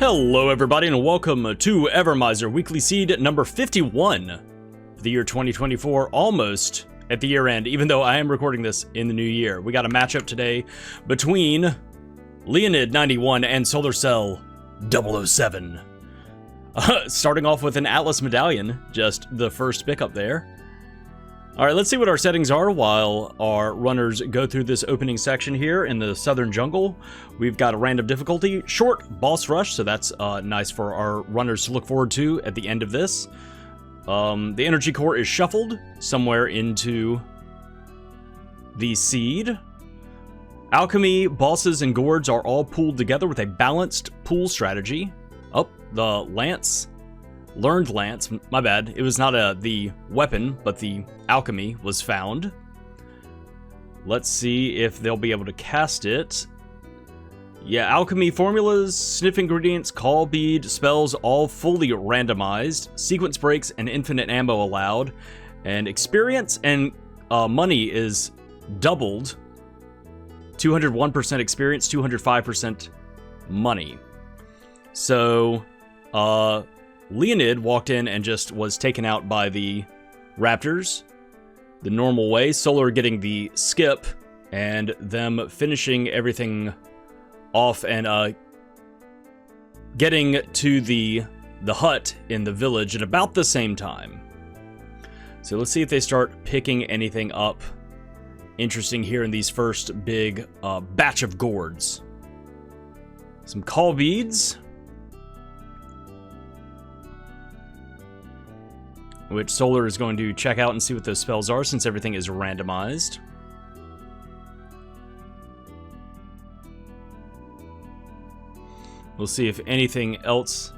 Hello everybody and welcome to Evermizer Weekly Seed number 51 for the year 2024, almost at the year end, even though I am recording this in the new year. We got a matchup today between Leoned91 and solarcell007. Starting off with an Atlas Medallion, just the first pickup there. Alright, let's see what our settings are while our runners go through this opening section here in the southern jungle. We've got a random difficulty, short boss rush, so that's nice for our runners to look forward to at the end of this. The energy core is shuffled somewhere into the seed. Alchemy, bosses, and gourds are all pooled together with a balanced pool strategy. Oh, the lance. Learned lance, my bad. It was not the weapon, but the alchemy was found. Let's see if they'll be able to cast it. Yeah, alchemy formulas, sniff ingredients, call bead, spells, all fully randomized. Sequence breaks and infinite ammo allowed. And experience and money is doubled. 201% experience, 205% money. So, Leonid walked in and just was taken out by the raptors the normal way. Solar getting the skip and them finishing everything off and getting to the hut in the village at about the same time. So let's see if they start picking anything up interesting here in these first big batch of gourds. Some call beads, which Solar is going to check out and see what those spells are since everything is randomized. We'll see if anything else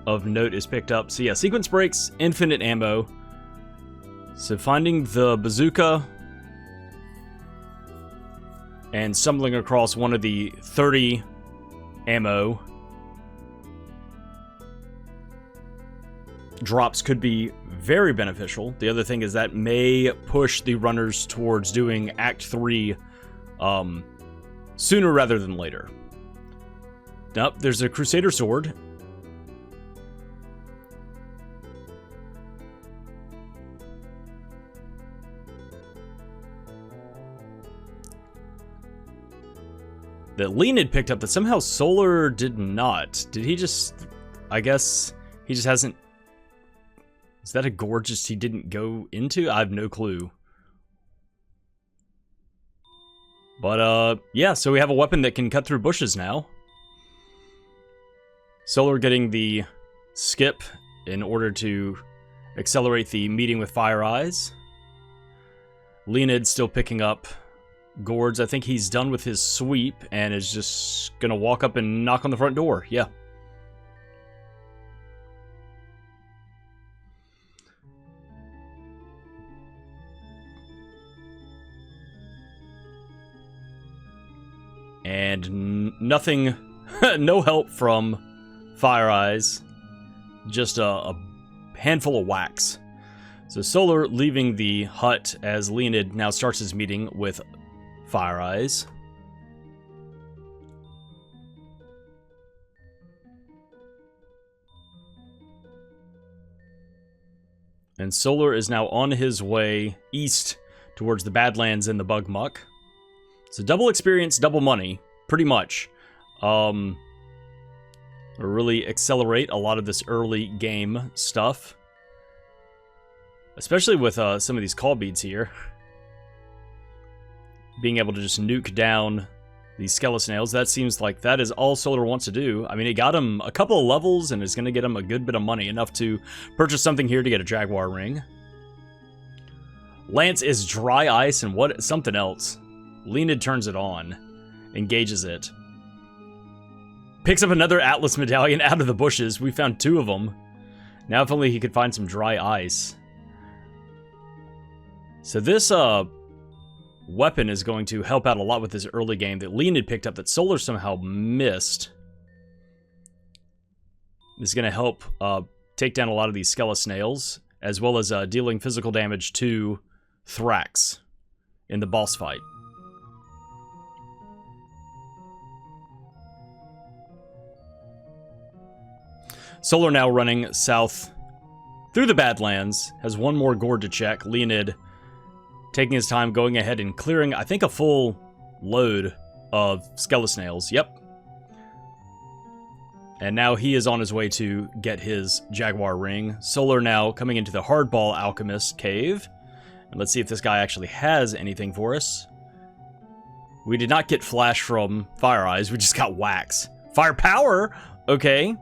of note is picked up. So yeah, sequence breaks, infinite ammo. So finding the bazooka and stumbling across one of the 30 ammo drops could be very beneficial. The other thing is that may push the runners towards doing Act 3 sooner rather than later. Nope, there's a Crusader sword. That Leonid picked up that somehow Solar did not. Did he just... I guess he just hasn't... Is that a gorgeous he didn't go into? I have no clue. But, yeah, so we have a weapon that can cut through bushes now. Solar getting the skip in order to accelerate the meeting with Fire Eyes. Leonid still picking up gourds. I think he's done with his sweep and is just gonna walk up and knock on the front door. Yeah. And nothing, no help from Fire Eyes, just a handful of wax. So Solar leaving the hut as Leonid now starts his meeting with Fire Eyes. And Solar is now on his way east towards the Badlands and the Bug Muck. So double experience, double money, pretty much. Really accelerate a lot of this early game stuff. Especially with some of these call beads here. Being able to just nuke down these skeletons. That seems like that is all Solar wants to do. I mean, it got him a couple of levels and is going to get him a good bit of money. Enough to purchase something here to get a Jaguar ring. Lance is dry ice and what? Something else. Leonid turns it on. Engages it. Picks up another Atlas Medallion out of the bushes. We found 2 of them. Now if only he could find some dry ice. So this weapon is going to help out a lot with this early game that Leonid picked up that Solar somehow missed. This is going to help take down a lot of these skeletons, as well as dealing physical damage to Thrax in the boss fight. Solar now running south through the Badlands. Has one more gourd to check. Leoned taking his time going ahead and clearing, I think, a full load of skeletons. Yep. And now he is on his way to get his Jaguar ring. Solar now coming into the Hardball Alchemist cave. And let's see if this guy actually has anything for us. We did not get flash from Fire Eyes. We just got wax. Fire Power? Okay.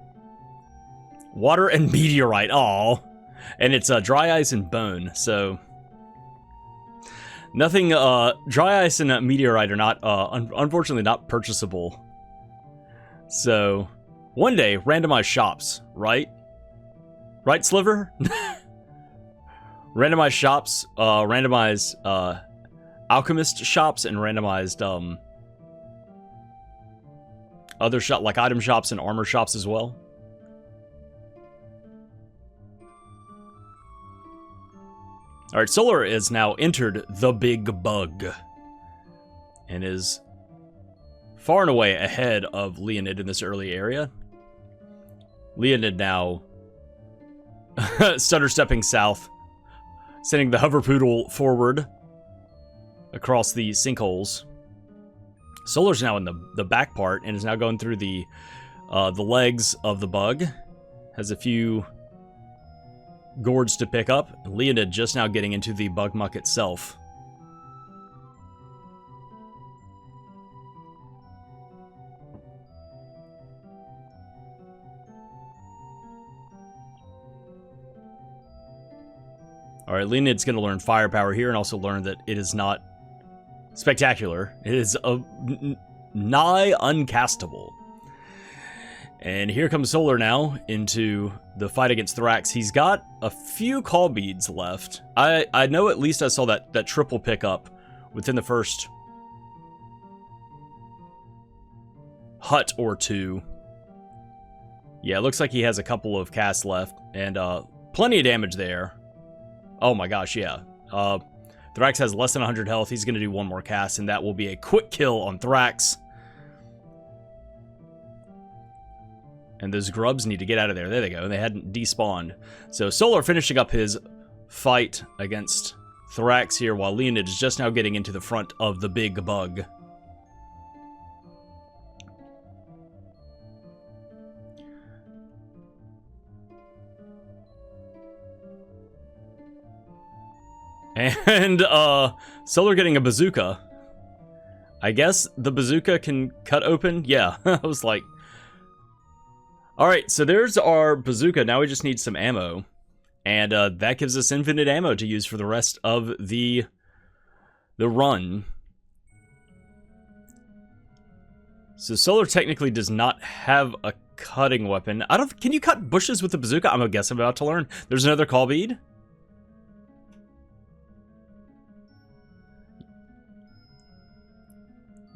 Water and Meteorite. Aw. And it's Dry Ice and Bone. So nothing, Dry Ice and Meteorite are not, unfortunately not purchasable. So one day, randomized shops, right? Right, Sliver? Randomized shops, randomized, alchemist shops, and randomized, other shop, like item shops and armor shops as well. Alright, Solar is now entered the Big Bug. And is far and away ahead of Leoned in this early area. Leoned now stutter stepping south, sending the Hoverpoodle forward across the sinkholes. Solar's now in the back part and is now going through the legs of the bug. Has a few gourds to pick up. Leoned just now getting into the bug muck itself. Alright, Leoned's going to learn firepower here and also learn that it is not spectacular. It is nigh uncastable. And here comes Solar now into the fight against Thrax. He's got a few call beads left. I know at least I saw that triple pickup within the first hut or two. Yeah, it looks like he has a couple of casts left and plenty of damage there. Oh my gosh, yeah. Thrax has less than 100 health. He's going to do one more cast, and that will be a quick kill on Thrax. And those grubs need to get out of there. There they go. They hadn't despawned. So Solar finishing up his fight against Thrax here, while Leoned is just now getting into the front of the big bug. And, Solar getting a bazooka. I guess the bazooka can cut open? Yeah, I was like... Alright, so there's our bazooka. Now we just need some ammo. And, that gives us infinite ammo to use for the rest of the run. So Solar technically does not have a cutting weapon. Can you cut bushes with the bazooka? I'm about to learn. There's another call bead.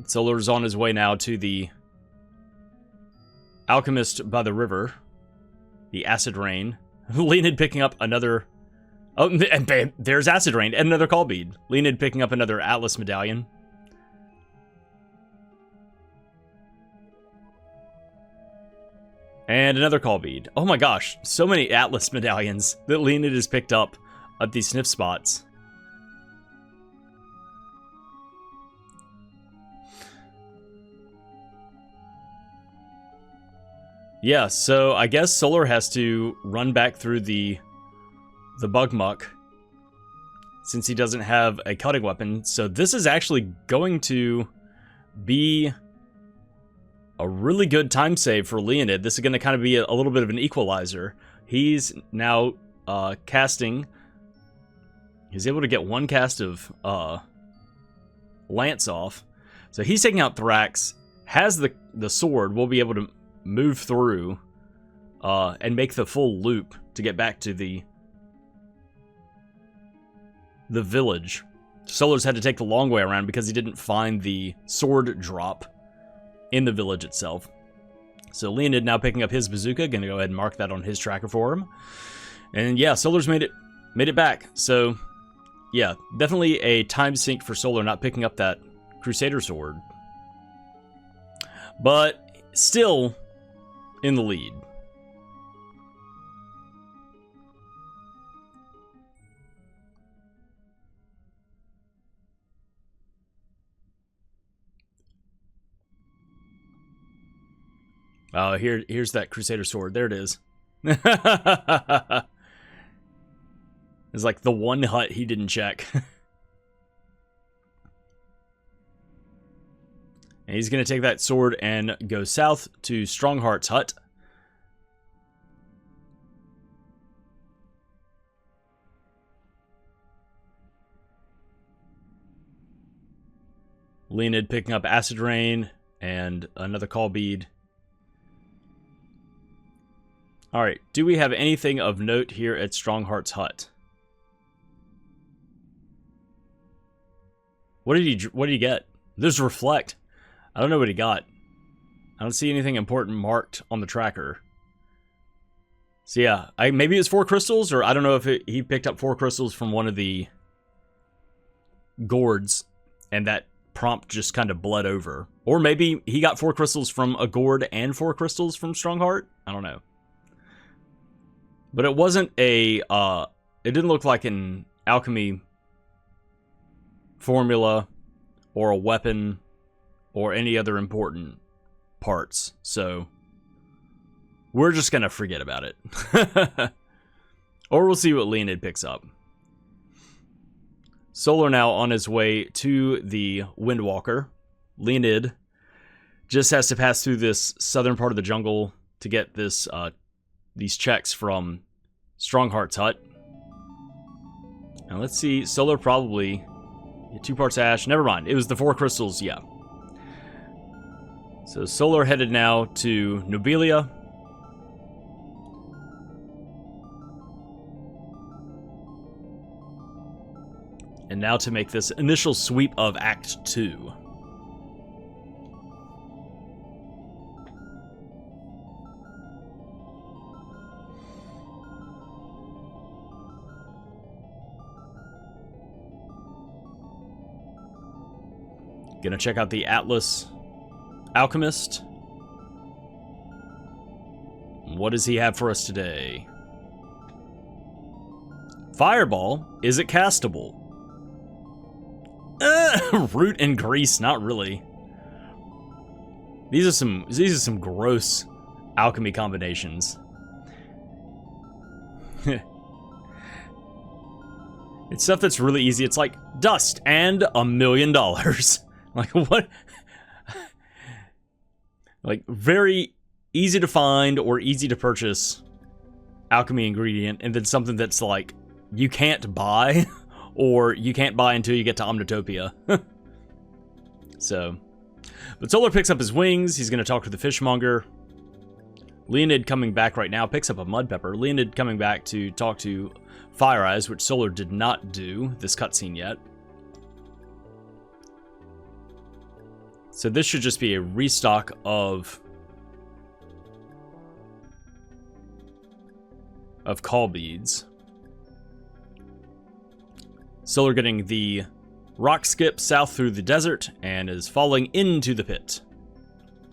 Solar's on his way now to the Alchemist by the river. The Acid Rain. Leoned picking up another... Oh, and bam, there's Acid Rain and another call bead. Leoned picking up another Atlas medallion. And another call bead. Oh my gosh, so many Atlas medallions that Leoned has picked up at these sniff spots. Yeah, so I guess Solar has to run back through the bug muck since he doesn't have a cutting weapon. So this is actually going to be a really good time save for Leoned. This is going to kind of be a little bit of an equalizer. He's now casting. He's able to get one cast of Lance off. So he's taking out Thrax, has the sword, will be able to move through and make the full loop to get back to the village. Solar's had to take the long way around because he didn't find the sword drop in the village itself. So Leoned now picking up his bazooka, gonna go ahead and mark that on his tracker for him. And yeah, Solar's made it back. So yeah, definitely a time sink for Solar not picking up that Crusader sword. But still in the lead. Oh, here's that Crusader sword. There it is. It's like the one hut he didn't check. And he's going to take that sword and go south to Strongheart's hut. Leoned picking up Acid Rain and another Call Bead. Alright, do we have anything of note here at Strongheart's hut? What did he get? There's Reflect. I don't know what he got. I don't see anything important marked on the tracker. So yeah, maybe it's 4 crystals, or I don't know if he picked up 4 crystals from one of the gourds, and that prompt just kind of bled over. Or maybe he got 4 crystals from a gourd and 4 crystals from Strongheart. I don't know. But it wasn't a, it didn't look like an alchemy formula or a weapon or any other important parts. So we're just going to forget about it. Or we'll see what Leoned picks up. Solar now on his way to the Windwalker. Leoned just has to pass through this southern part of the jungle to get this these checks from Strongheart's hut. Now let's see, Solar probably 2 parts ash. Never mind, it was the 4 crystals, yeah. So Solar headed now to Nobilia. And now to make this initial sweep of Act 2. Gonna check out the Atlas Alchemist. What does he have for us today? Fireball? Is it castable? Root and grease, not really. These are some gross alchemy combinations. It's stuff that's really easy. It's like dust and $1 million. Like what? Like very easy to find or easy to purchase alchemy ingredient, and then something that's like you can't buy. Or you can't buy until you get to Omnitopia. So, but Solar picks up his wings. He's going to talk to the fishmonger. Leoned coming back right now picks up a mud pepper. Leoned coming back to talk to Fire Eyes, which Solar did not do this cutscene yet. So this should just be a restock of call beads. Solar getting the rock skip south through the desert and is falling into the pit.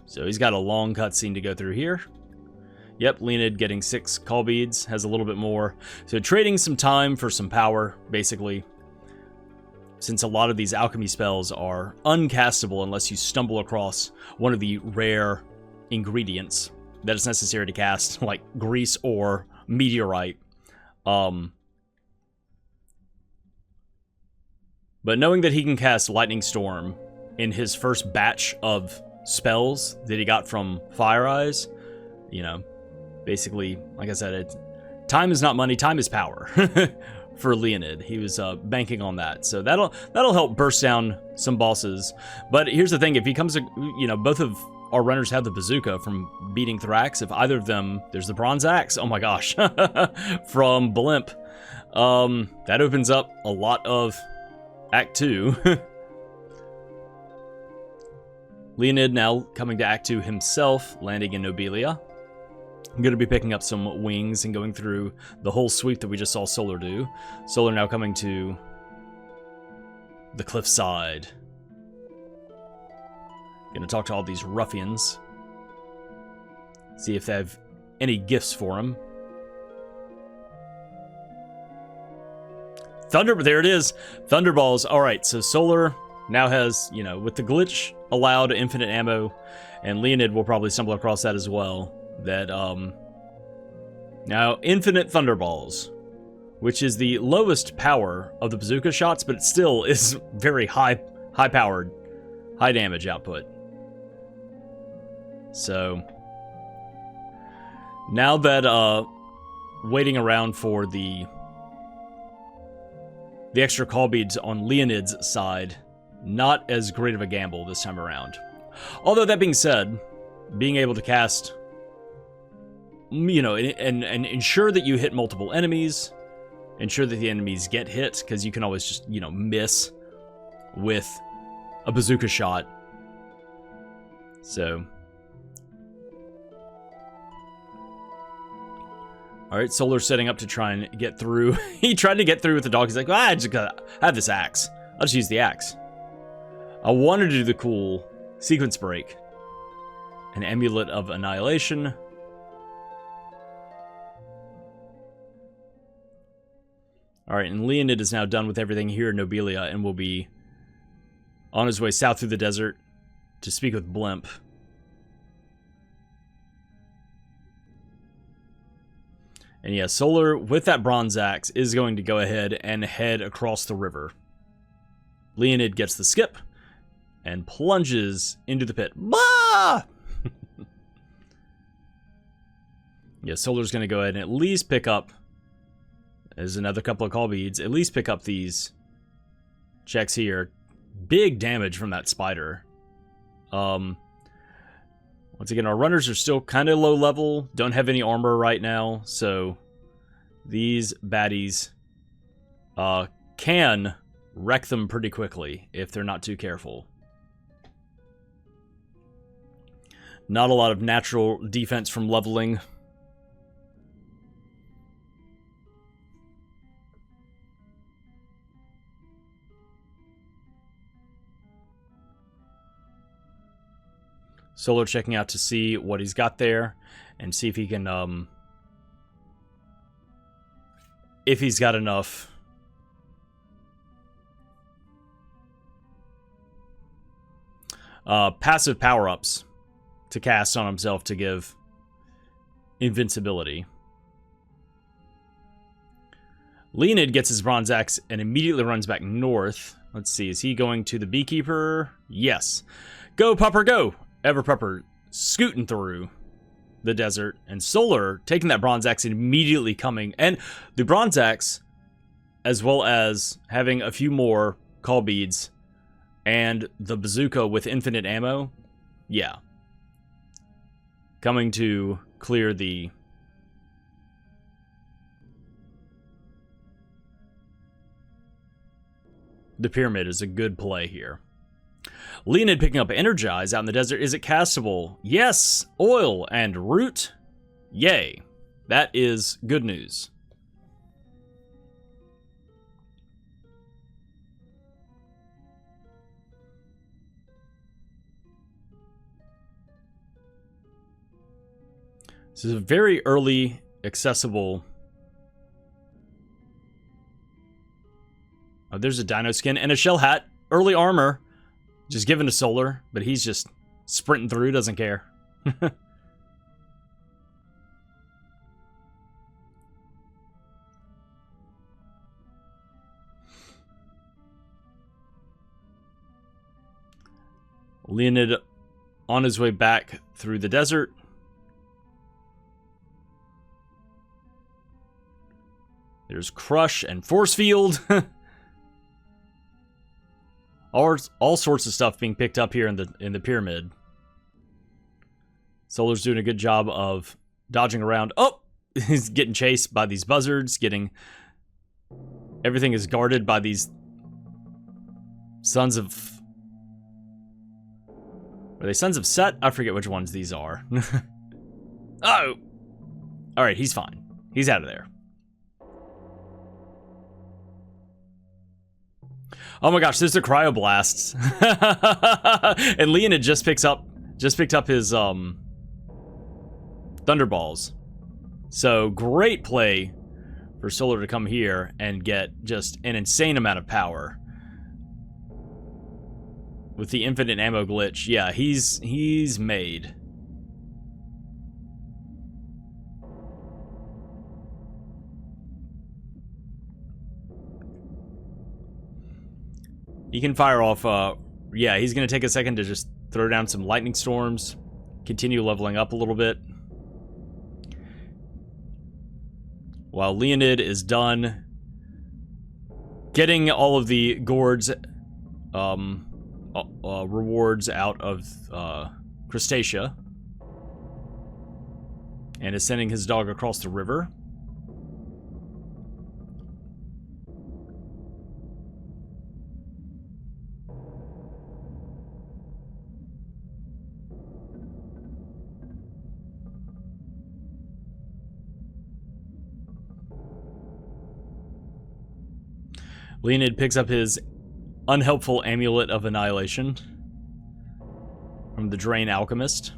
So he's got a long cutscene to go through here. Yep, Leoned getting 6 call beads, has a little bit more. So trading some time for some power, basically. Since a lot of these alchemy spells are uncastable unless you stumble across one of the rare ingredients that is necessary to cast, like grease or meteorite. But knowing that he can cast Lightning Storm in his first batch of spells that he got from Fire Eyes, you know, basically, like I said, time is not money, time is power for Leoned. He was banking on that. So that'll help burst down some bosses. But here's the thing, if he comes, you know, both of our runners have the bazooka from beating Thrax. If either of them, there's the bronze axe, oh my gosh, from Blimp. That opens up a lot of Act 2. Leoned now coming to Act 2 himself, landing in Nobilia. I'm going to be picking up some wings and going through the whole sweep that we just saw Solar do. Solar now coming to the cliffside. Going to talk to all these ruffians. See if they have any gifts for him. There it is. Thunderballs. All right, so Solar now has, you know, with the glitch allowed infinite ammo, and Leoned will probably stumble across that as well. That, now, infinite thunderballs, which is the lowest power of the bazooka shots, but it still is very high-powered, high damage output. So, now that, waiting around for the extra call beads on Leonid's side, not as great of a gamble this time around. Although, that being said, being able to cast, you know, and ensure that you hit multiple enemies, ensure that the enemies get hit, because you can always just, you know, miss with a bazooka shot. So, alright, Solar's setting up to try and get through. He tried to get through with the dog. He's like, I just gotta have this axe. I'll just use the axe. I wanted to do the cool sequence break. An amulet of annihilation. Alright, and Leonid is now done with everything here in Nobilia and will be on his way south through the desert to speak with Blimp. And yeah, Solar, with that bronze axe, is going to go ahead and head across the river. Leonid gets the skip and plunges into the pit. Bah! Yeah, Solar's going to go ahead and at least pick up, as another couple of call beads, at least pick up these checks here. Big damage from that spider. Once again, our runners are still kind of low level, don't have any armor right now, so these baddies can wreck them pretty quickly if they're not too careful. Not a lot of natural defense from leveling. Solar checking out to see what he's got there and see if he can, if he's got enough passive power-ups to cast on himself to give invincibility. Leonid gets his bronze axe and immediately runs back north. Let's see, is he going to the beekeeper? Yes. Go, Pupper, go! Everpupper scooting through the desert, and Solar taking that bronze axe and immediately coming. And the bronze axe, as well as having a few more call beads and the bazooka with infinite ammo, yeah. Coming to clear the pyramid is a good play here. Leonid picking up Energize out in the desert. Is it castable? Yes! Oil and root? Yay. That is good news. This is a very early, accessible... Oh, there's a dino skin and a shell hat. Early armor. Just given to Solar, but he's just sprinting through, doesn't care. Leonid on his way back through the desert. There's Crush and Force Field. All sorts of stuff being picked up here in the pyramid. Solar's doing a good job of dodging around. Oh! He's getting chased by these buzzards, everything is guarded by these sons of... Are they Sons of Set? I forget which ones these are. Oh! Alright, he's fine. He's out of there. Oh my gosh, there's the cryoblasts. And Leonid just picked up his thunderballs. So great play for Solar to come here and get just an insane amount of power. with the infinite ammo glitch. Yeah, he's made. He can fire off, yeah, he's gonna take a second to just throw down some lightning storms, continue leveling up a little bit. While Leoned is done getting all of the Gourds rewards out of Crustacea, and is sending his dog across the river. Leoned picks up his unhelpful Amulet of Annihilation from the Drain Alchemist.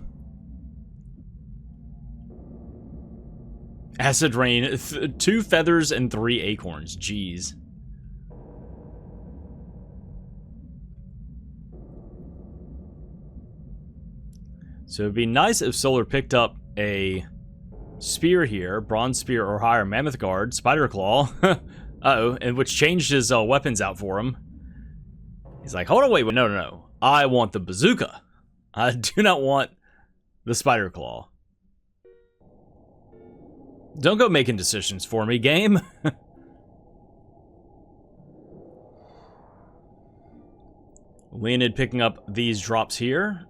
Acid Rain, 2 feathers and 3 acorns. Jeez. So it'd be nice if Solar picked up a spear here, bronze spear or higher, mammoth guard, spider claw. Uh-oh, and which changed his weapons out for him. He's like, hold on, wait, no. I want the bazooka. I do not want the spider claw. Don't go making decisions for me, game. Leoned picking up these drops here.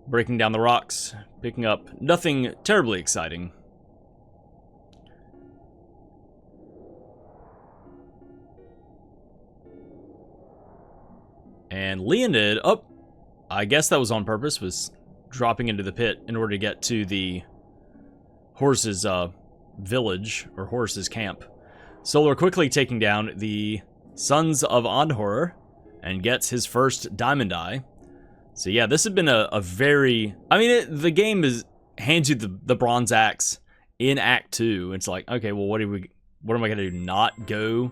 Breaking down the rocks, picking up nothing terribly exciting. And Leoned, oh, I guess that was on purpose, was dropping into the pit in order to get to the horse's village, or horse's camp. Solar quickly taking down the Sons of Anhur and gets his first diamond eye. So yeah, this has been a very... I mean, the game hands you the bronze axe in Act 2. It's like, okay, well, what am I going to do? Not go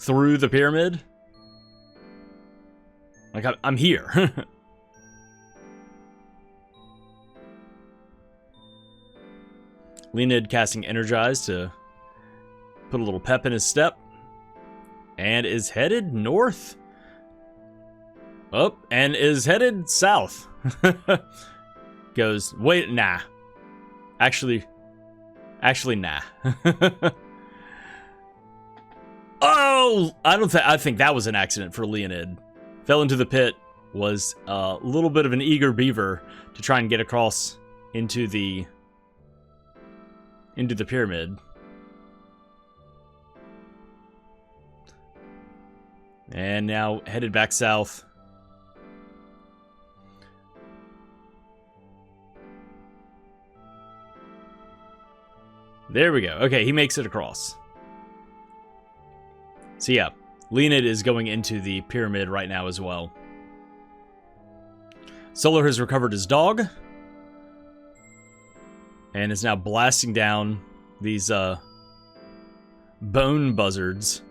through the pyramid? Like, I'm here. Leoned casting Energize to put a little pep in his step. And is headed north. Oh, and is headed south. Goes, wait, nah. Actually, nah. Oh, I think that was an accident for Leoned. Fell into the pit, was a little bit of an eager beaver to try and get across into the pyramid. And now headed back south. There we go. Okay, he makes it across. So yeah, Leoned is going into the pyramid right now as well. Solar has recovered his dog. And is now blasting down these bone buzzards.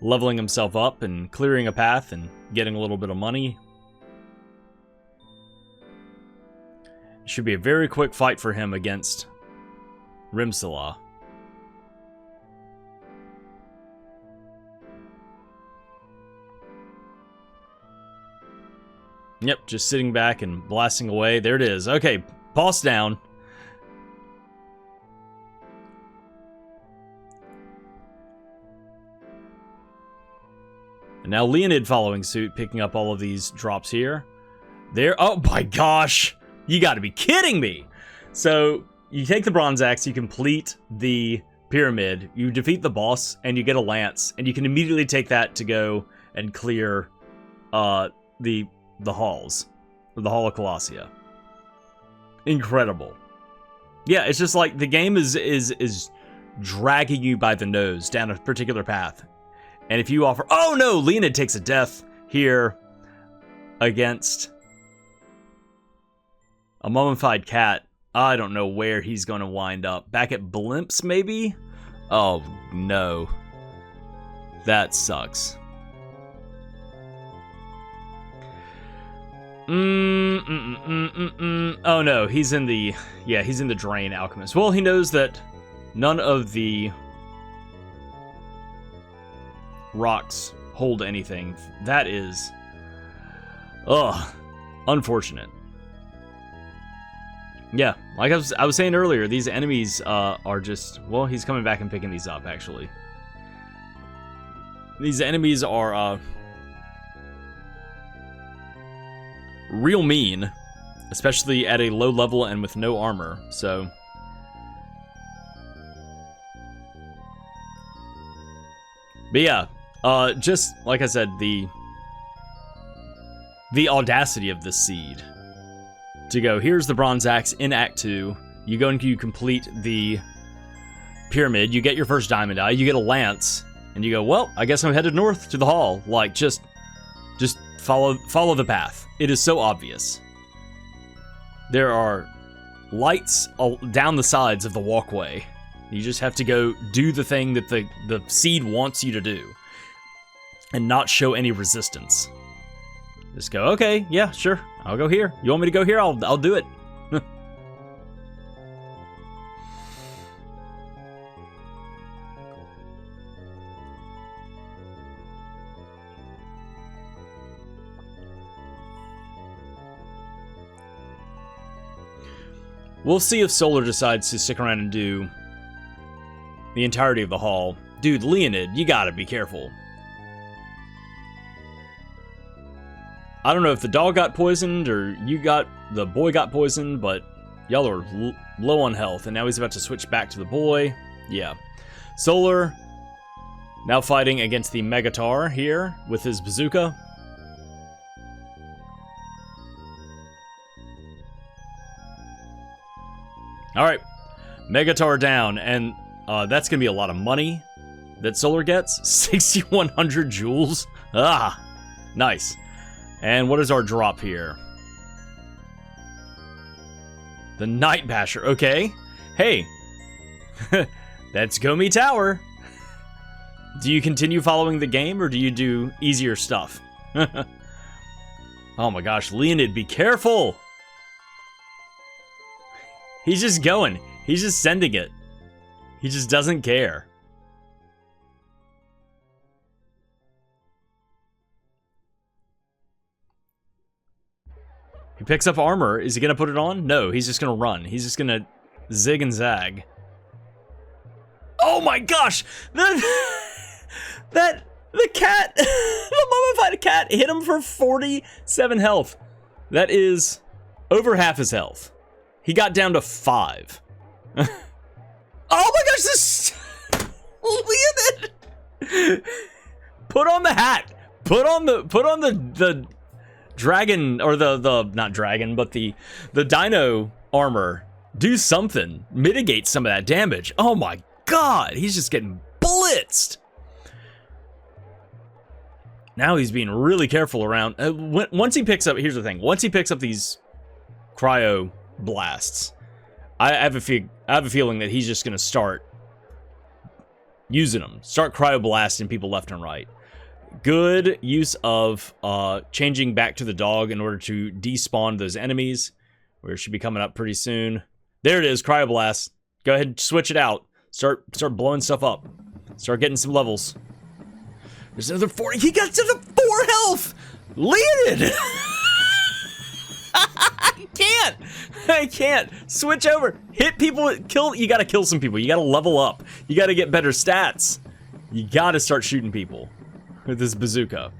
Leveling himself up and clearing a path and getting a little bit of money. It should be a very quick fight for him against Rimsala. Yep, just sitting back and blasting away. There it is. Okay, boss down. And now Leoned following suit, picking up all of these drops here. There. Oh my gosh. You gotta be kidding me. So you take the bronze axe, you complete the pyramid, you defeat the boss, and you get a lance. And you can immediately take that to go and clear the halls. The Hall of Colossia. Incredible. Yeah, it's just like the game is dragging you by the nose down a particular path. And if you offer... Oh no! Leoned takes a death here against a mummified cat. I don't know where he's going to wind up. Back at Blimps, maybe? Oh, no. That sucks. Oh no, he's in the... Yeah, he's in the Drain Alchemist. Well, he knows that none of the rocks hold anything. That is... Ugh. Unfortunate. Yeah, like I was saying earlier, these enemies are just... Well, he's coming back and picking these up, actually. These enemies are real mean, especially at a low level and with no armor, so... But yeah, just like I said, the audacity of this seed. To go, here's the Bronze Axe in Act 2. You go and you complete the pyramid, you get your first diamond eye, you get a lance, and you go, well, I guess I'm headed north to the hall. Like, just follow the path. It is so obvious. There are lights down the sides of the walkway. You just have to go do the thing that the seed wants you to do, and not show any resistance. Just go, okay, yeah, sure, I'll go here. You want me to go here? I'll do it. We'll see if Solar decides to stick around and do the entirety of the hall. Dude, Leoned, you gotta be careful. I don't know if the dog got poisoned or the boy got poisoned, but y'all are low on health, and now he's about to switch back to the boy. Yeah. Solar now fighting against the Megatar here with his bazooka. Alright, Megatar down, and that's gonna be a lot of money that Solar gets. 6,100 jewels. Ah, nice. And what is our drop here? The Night Basher, okay. Hey, that's Gomi Tower. Do you continue following the game, or do you do easier stuff? Oh my gosh, Leoned, be careful! He's just going. He's just sending it. He just doesn't care. He picks up armor. Is he gonna put it on? No, he's just gonna run. He's just gonna zig and zag. Oh my gosh! The cat, the mummified cat hit him for 47 health. That is over half his health. He got down to 5. Oh my gosh, this Leoned! Put on the hat. Put on the dragon, or the not dragon, but the dino armor. Do something. Mitigate some of that damage. Oh my god, he's just getting blitzed. Now he's being really careful around. Once he picks up, here's the thing. Once he picks up these cryo blasts, I have a feeling that he's just gonna start using them. Start cryo blasting people left and right. Good use of changing back to the dog in order to despawn those enemies, where it should be coming up pretty soon. There it is, cryo blast. Go ahead and switch it out. Start blowing stuff up. Start getting some levels. There's another 40. He got to the 4 health. Leoned. I can't. Switch over. Hit people. Kill. You gotta kill some people. You gotta level up. You gotta get better stats. You gotta start shooting people with this bazooka.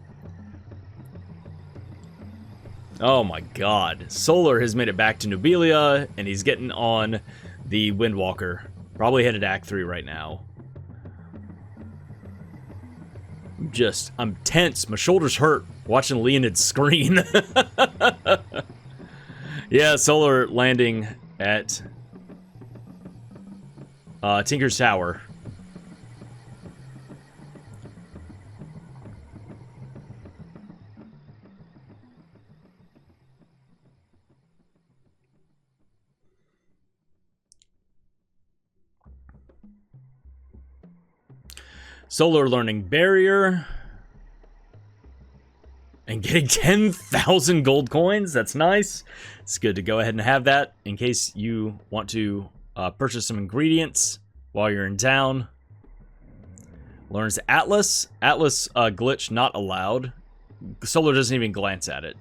Oh my god. Solar has made it back to Nobilia, and he's getting on the Windwalker. Probably headed to Act 3 right now. I'm tense. My shoulders hurt watching Leonid scream. Yeah, Solar landing at Tinker's Tower. Solar learning barrier. And getting 10,000 gold coins. That's nice. It's good to go ahead and have that in case you want to purchase some ingredients while you're in town. Learns Atlas. Atlas glitch not allowed. Solar doesn't even glance at it.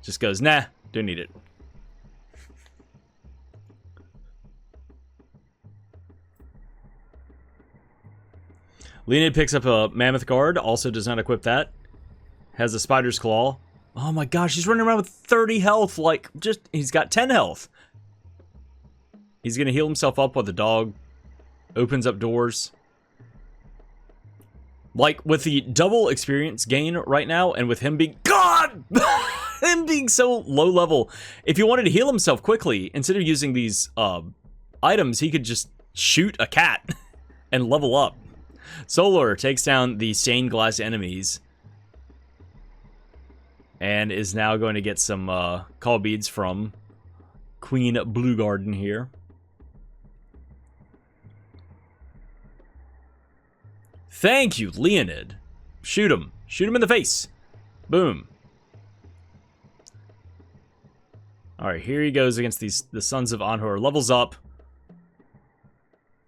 Just goes, nah, don't need it. Leoned picks up a Mammoth Guard. Also does not equip that. Has a Spider's Claw. Oh my gosh, he's running around with 30 health. Like, he's got 10 health. He's gonna heal himself up while the dog opens up doors. Like, with the double experience gain right now, and with him being... God! Him being so low level. If he wanted to heal himself quickly, instead of using these items, he could just shoot a cat and level up. Solar takes down the stained glass enemies. And is now going to get some call beads from Queen Blue Garden here. Thank you, Leoned. Shoot him. Shoot him in the face. Boom. Alright, here he goes against the Sons of Anhur. Levels up.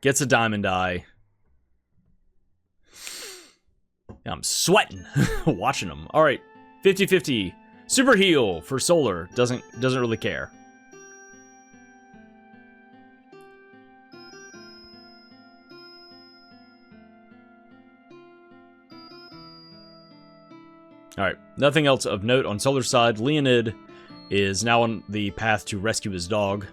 Gets a diamond eye. I'm sweating watching him. Alright, 50-50. Super heal for Solar. Doesn't really care. Alright, nothing else of note on Solar's side. Leoned is now on the path to rescue his dog.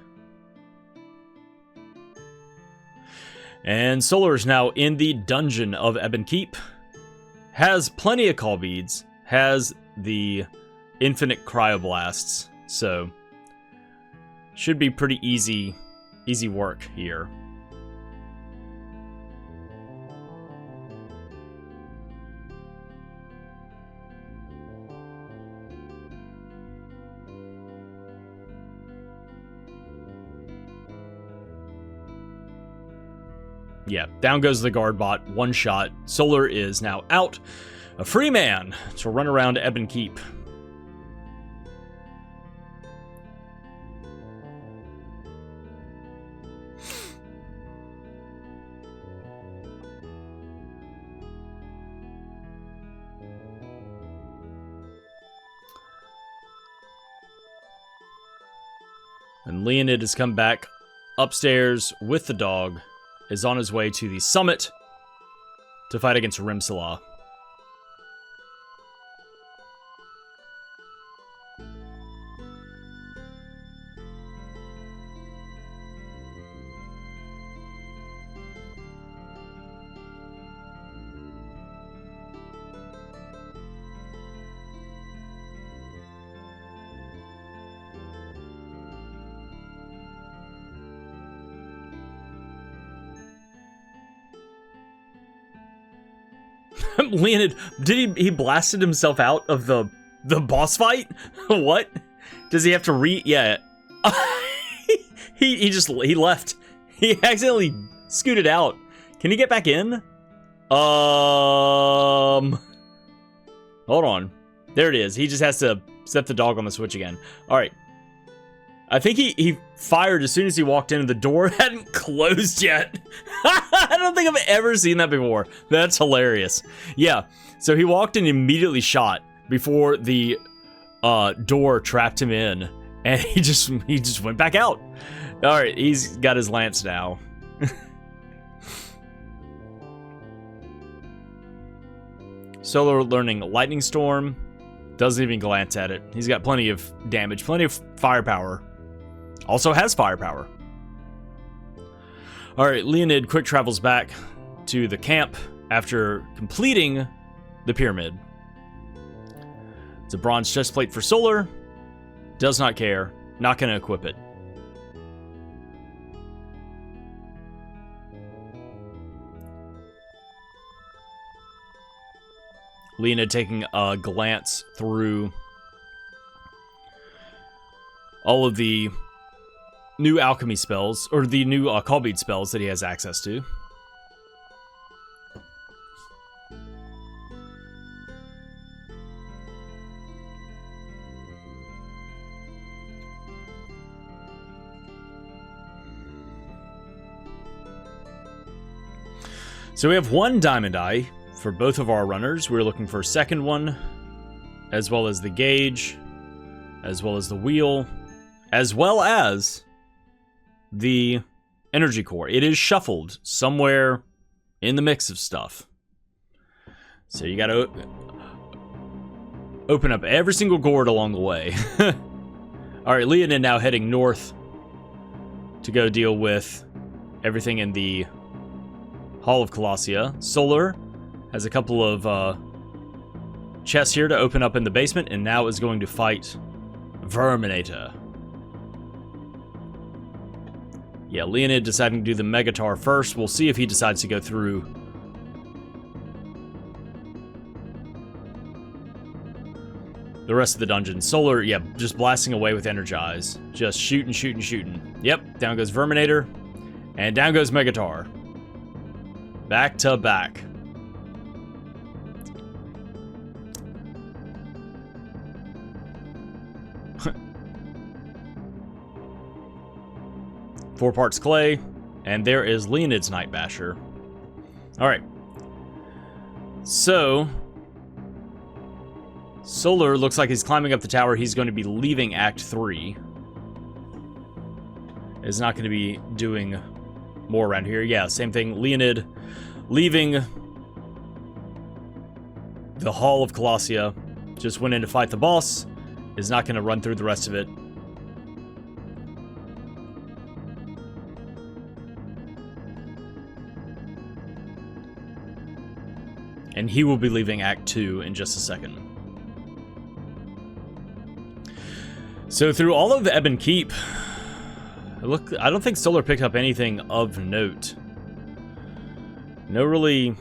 And Solar is now in the dungeon of Ebon Keep. Has plenty of call beads. Has the infinite cryoblasts. So, should be pretty easy work here. Yeah, down goes the guard bot, one shot. Solar is now out. A free man to run around Ebon Keep. And Leoned has come back upstairs with the dog. Is on his way to the summit to fight against Rimsalah. Leoned, did he blasted himself out of the boss fight? What? Does he have to yeah. he left. He accidentally scooted out. Can he get back in? Hold on. There it is. He just has to set the dog on the switch again. All right. I think he fired as soon as he walked in and the door hadn't closed yet. I don't think I've ever seen that before. That's hilarious. Yeah, so he walked in and immediately shot before the door trapped him in, and he just went back out. All right, he's got his lance now. Solar learning Lightning Storm. Doesn't even glance at it. He's got plenty of damage, plenty of firepower. Also has firepower. Alright, Leoned quick travels back to the camp after completing the pyramid. It's a bronze chestplate for Solar. Does not care. Not going to equip it. Leoned taking a glance through all of the new alchemy spells, or the new call bead spells that he has access to. So we have one diamond eye for both of our runners. We're looking for a second one, as well as the gauge, as well as the wheel, as well as the energy core. It is shuffled somewhere in the mix of stuff. So you gotta open up every single gourd along the way. Alright, Leoned now heading north to go deal with everything in the Hall of Colossia. Solar has a couple of chests here to open up in the basement, and now is going to fight Verminator. Yeah, Leoned deciding to do the Megatar first. We'll see if he decides to go through the rest of the dungeon. Solar, yeah, just blasting away with Energize. Just shooting, shooting, shooting. Yep, down goes Verminator, and down goes Megatar. Back to back. Four parts clay, and there is Leoned's Night Basher. Alright. So, Solar looks like he's climbing up the tower. He's going to be leaving Act 3. Is not going to be doing more around here. Yeah, same thing. Leoned leaving the Hall of Colossia. Just went in to fight the boss. Is not going to run through the rest of it. And he will be leaving Act 2 in just a second. So through all of the Ebon Keep, I don't think Solar picked up anything of note. No really,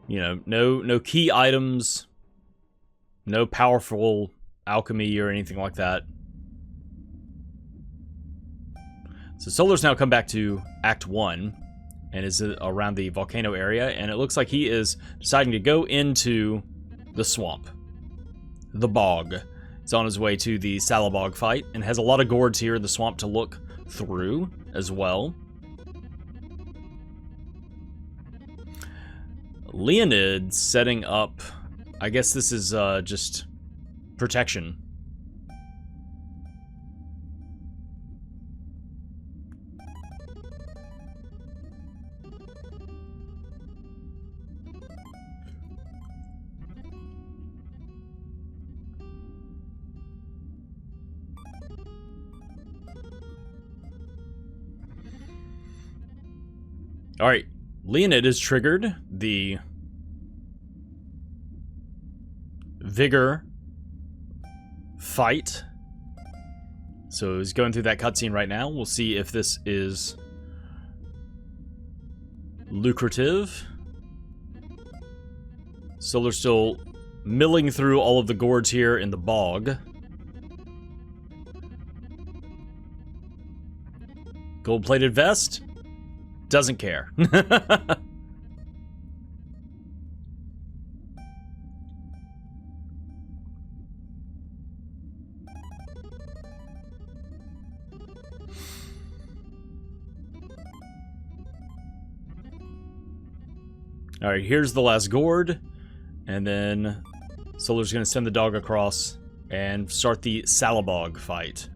no key items, no powerful alchemy or anything like that. So Solar's now come back to Act 1 and is around the volcano area, and it looks like he is deciding to go into the swamp, the bog. He's on his way to the Salabog fight, and has a lot of gourds here in the swamp to look through as well. Leoned setting up, I guess this is just protection. Alright, Leoned has triggered the Vigor fight. So he's going through that cutscene right now. We'll see if this is lucrative. Solar's still milling through all of the gourds here in the bog. Gold-plated vest? Doesn't care. Alright, here's the last gourd. And then Solar's going to send the dog across and start the Salabog fight.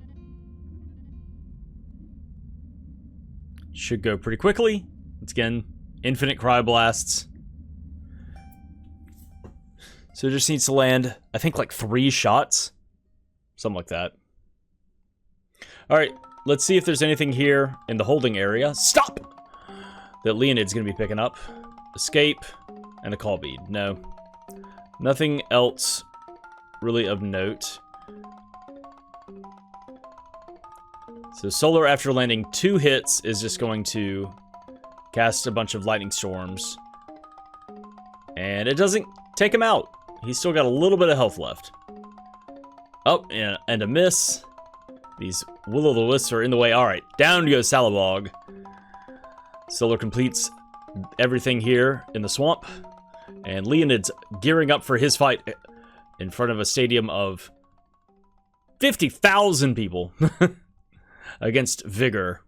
Should go pretty quickly. Once again, infinite cryoblasts. So it just needs to land, I think, like 3 shots. Something like that. Alright, let's see if there's anything here in the holding area. Stop! That Leoned's going to be picking up. Escape, and a call bead. No. Nothing else really of note. So Solar, after landing 2 hits, is just going to cast a bunch of lightning storms. And it doesn't take him out. He's still got a little bit of health left. Oh, and a miss. These will-o'-the-wisps are in the way. Alright, down goes Salabog. Solar completes everything here in the swamp. And Leoned's gearing up for his fight in front of a stadium of 50,000 people. Against Vigor.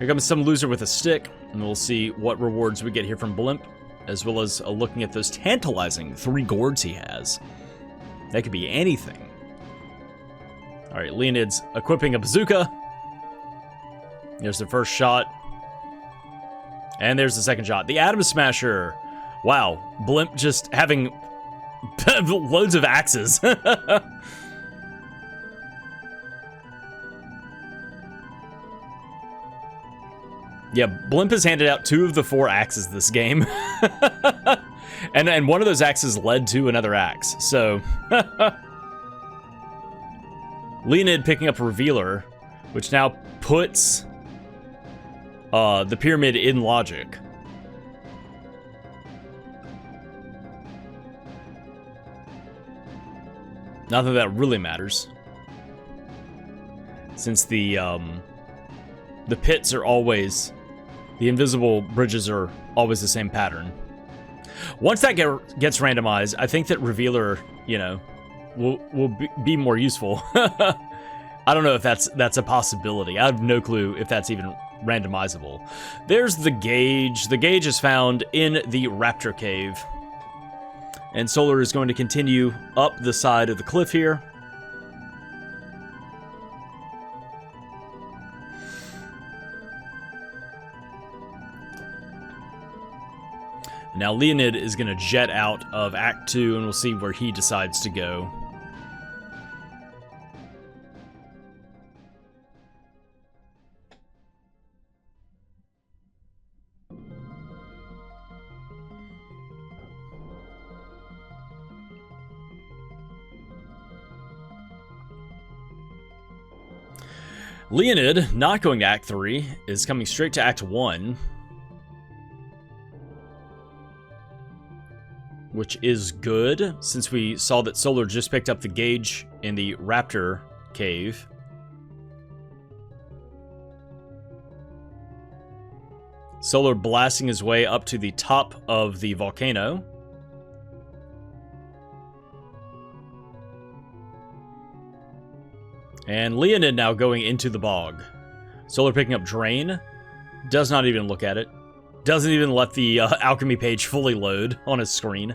Here comes some loser with a stick, and we'll see what rewards we get here from Blimp, as well as looking at those tantalizing 3 gourds he has. That could be anything. Alright, Leoned's equipping a bazooka. There's the first shot. And there's the second shot. The Atom Smasher! Wow, Blimp just having loads of axes. Yeah, Blimp has handed out 2 of the 4 axes this game. and one of those axes led to another axe, so... Leoned picking up Revealer, which now puts the pyramid in logic. Not that that really matters, since the pits are always... The invisible bridges are always the same pattern. Once that gets randomized, I think that Revealer, you know, will be more useful. I don't know if that's a possibility. I have no clue if that's even randomizable. There's the gauge. The gauge is found in the Raptor Cave. And Solar is going to continue up the side of the cliff here. Now Leoned is going to jet out of Act 2, and we'll see where he decides to go. Leoned, not going to Act 3, is coming straight to Act 1. Which is good, since we saw that Solar just picked up the gauge in the Raptor Cave. Solar blasting his way up to the top of the volcano. And Leoned now going into the bog. Solar picking up Drain. Does not even look at it. Doesn't even let the alchemy page fully load on his screen.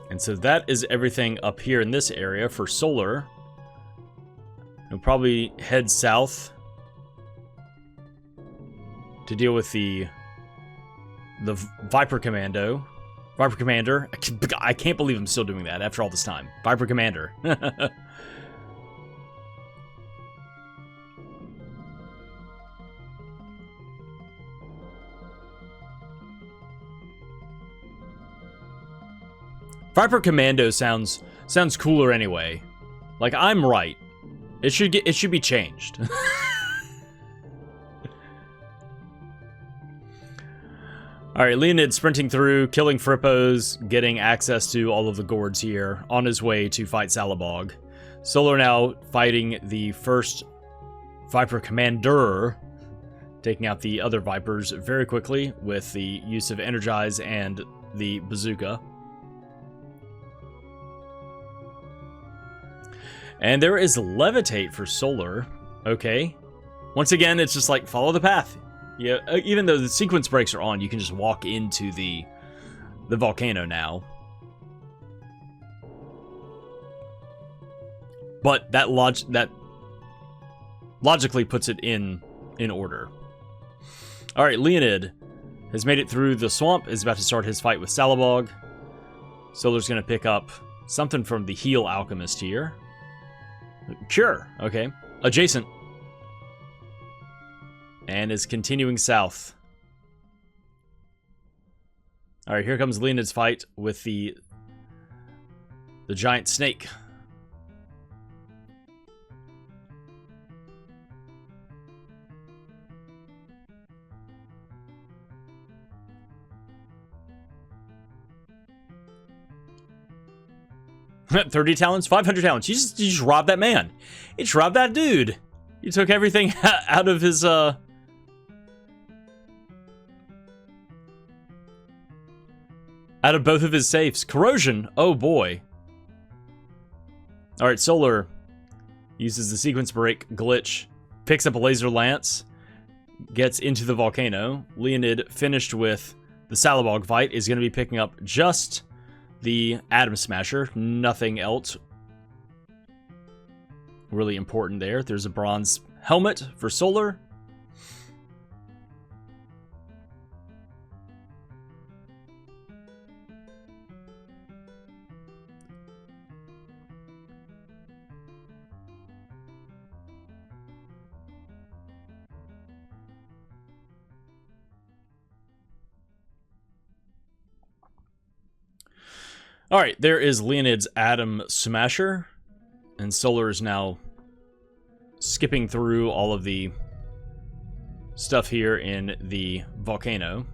And so that is everything up here in this area for Solar. We'll probably head south to deal with the Viper Commander. I can't believe I'm still doing that after all this time. Viper Commander. Viper Commando sounds cooler anyway. Like, I'm right. It should be changed. Alright, Leoned sprinting through, killing Frippos, getting access to all of the gourds here, on his way to fight Salabog. Solar now fighting the first Viper Commander, taking out the other Vipers very quickly with the use of Energize and the bazooka. And there is Levitate for Solar. Okay. Once again, it's just like, follow the path. Yeah, even though the sequence breaks are on, you can just walk into the volcano now. But that logically puts it in order. Alright, Leoned has made it through the swamp, is about to start his fight with Salabog. Solar's going to pick up something from the Heal Alchemist here. Sure, okay. Adjacent. And is continuing south. Alright, here comes Leoned's fight with the giant snake. $30 talents, 500 talents. You just robbed that man. You just robbed that dude. You took everything out of his out of both of his safes. Corrosion. Oh boy. Alright, Solar uses the sequence break glitch, picks up a laser lance, gets into the volcano. Leoned, finished with the Salabog fight, is going to be picking up just the Atom Smasher. Nothing else really important there. There's a bronze helmet for Solar. Alright, there is Leonid's Atom Smasher, and Solar is now skipping through all of the stuff here in the volcano.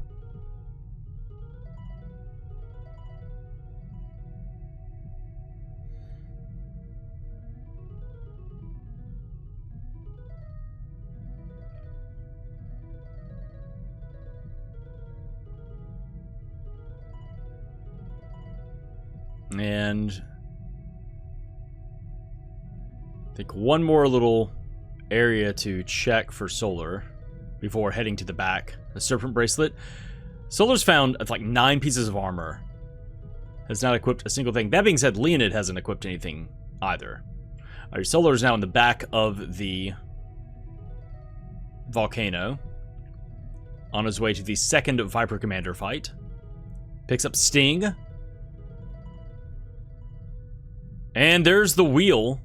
And I think one more little area to check for Solar before heading to the back. The Serpent Bracelet. Solar's found like 9 pieces of armor. Has not equipped a single thing. That being said, Leonid hasn't equipped anything either. Alright, Solar is now in the back of the volcano, on his way to the second Viper Commander fight. Picks up Sting. And there's the wheel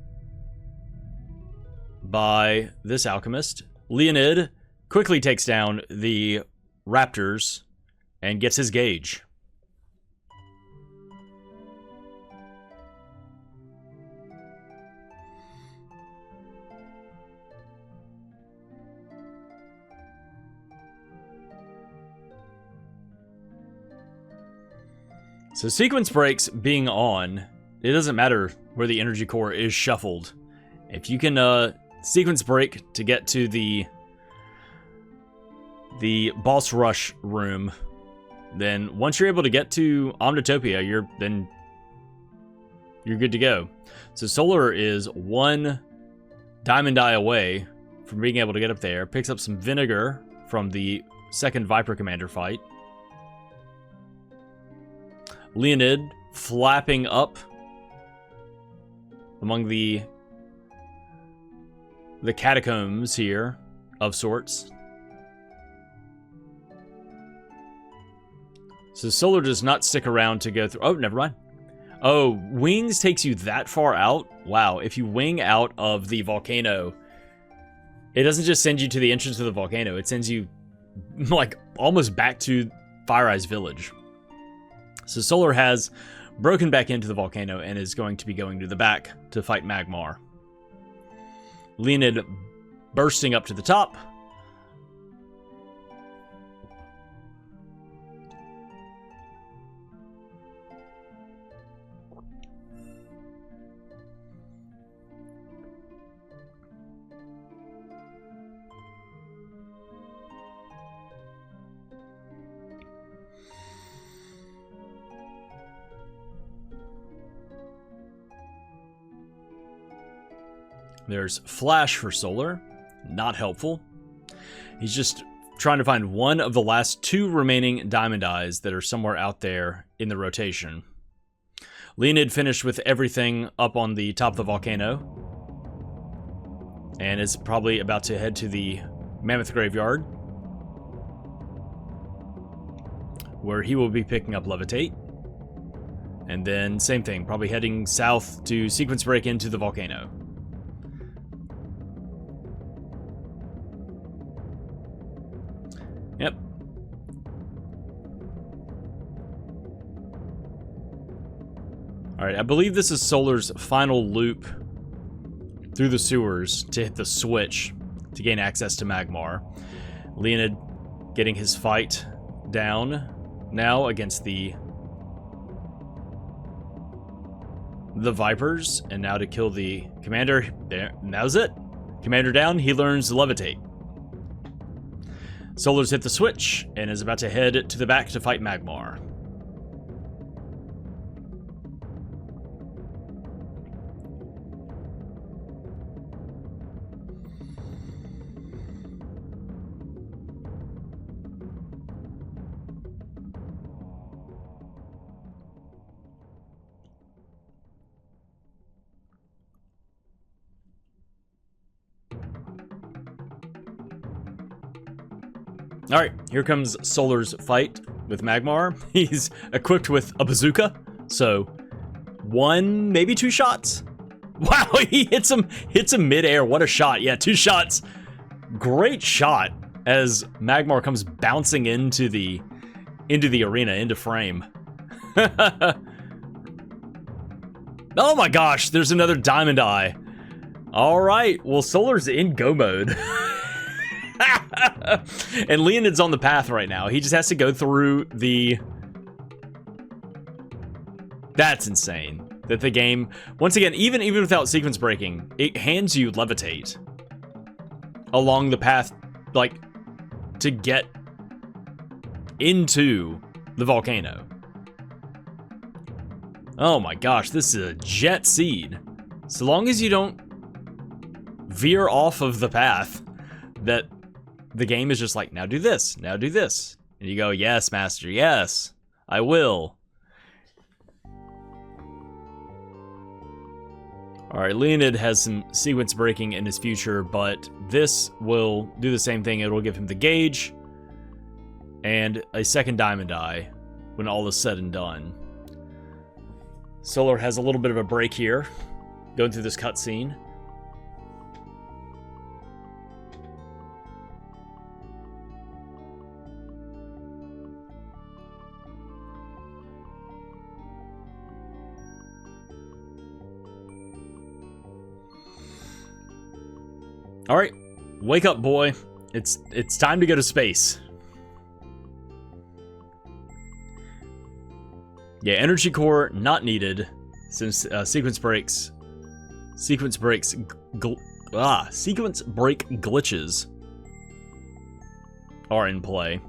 by this alchemist. Leonid quickly takes down the raptors and gets his gauge. So sequence breaks being on, it doesn't matter where the energy core is shuffled. If you can sequence break to get to the boss rush room, then once you're able to get to Omnitopia, you're good to go. So Solar is 1 diamond eye away from being able to get up there. Picks up some vinegar from the second Viper Commander fight. Leonid flapping up among the catacombs here, of sorts. So Solar does not stick around to go through... Oh, never mind. Oh, Wings takes you that far out? Wow, if you wing out of the volcano, it doesn't just send you to the entrance of the volcano, it sends you, like, almost back to Fire Eyes Village. So Solar has broken back into the volcano and is going to be going to the back to fight Magmar. Leonid bursting up to the top. There's Flash for Solar. Not helpful. He's just trying to find one of the last 2 remaining diamond eyes that are somewhere out there in the rotation. Leonid finished with everything up on the top of the volcano, and is probably about to head to the Mammoth Graveyard, where he will be picking up Levitate. And then, same thing, probably heading south to sequence break into the volcano. Yep. Alright, I believe this is Solar's final loop through the sewers to hit the switch to gain access to Magmar. Leonid getting his fight down now against the Vipers, and now to kill the commander. There, and that was it. Commander down, he learns Levitate. Solar's hit the switch and is about to head to the back to fight Magmar. Alright, here comes Solar's fight with Magmar. He's equipped with a bazooka, so 1, maybe 2 shots. Wow, he hits him mid-air. What a shot. Yeah, 2 shots. Great shot as Magmar comes bouncing into the arena, into frame. Oh my gosh, there's another Diamond Eye. Alright, well, Solar's in go mode. And Leoned's on the path right now. He just has to go through the... That's insane. That the game, once again, even without sequence breaking, it hands you Levitate along the path, like, to get into the volcano. Oh my gosh, this is a jet seed. So long as you don't veer off of the path, that the game is just like, now do this, now do this. And you go, yes, master, yes, I will. Alright, Leoned has some sequence breaking in his future, but this will do the same thing. It will give him the gauge and a second Diamond Eye when all is said and done. Solar has a little bit of a break here, going through this cutscene. All right, wake up, boy. It's time to go to space. Yeah, energy core not needed since sequence break glitches are in play.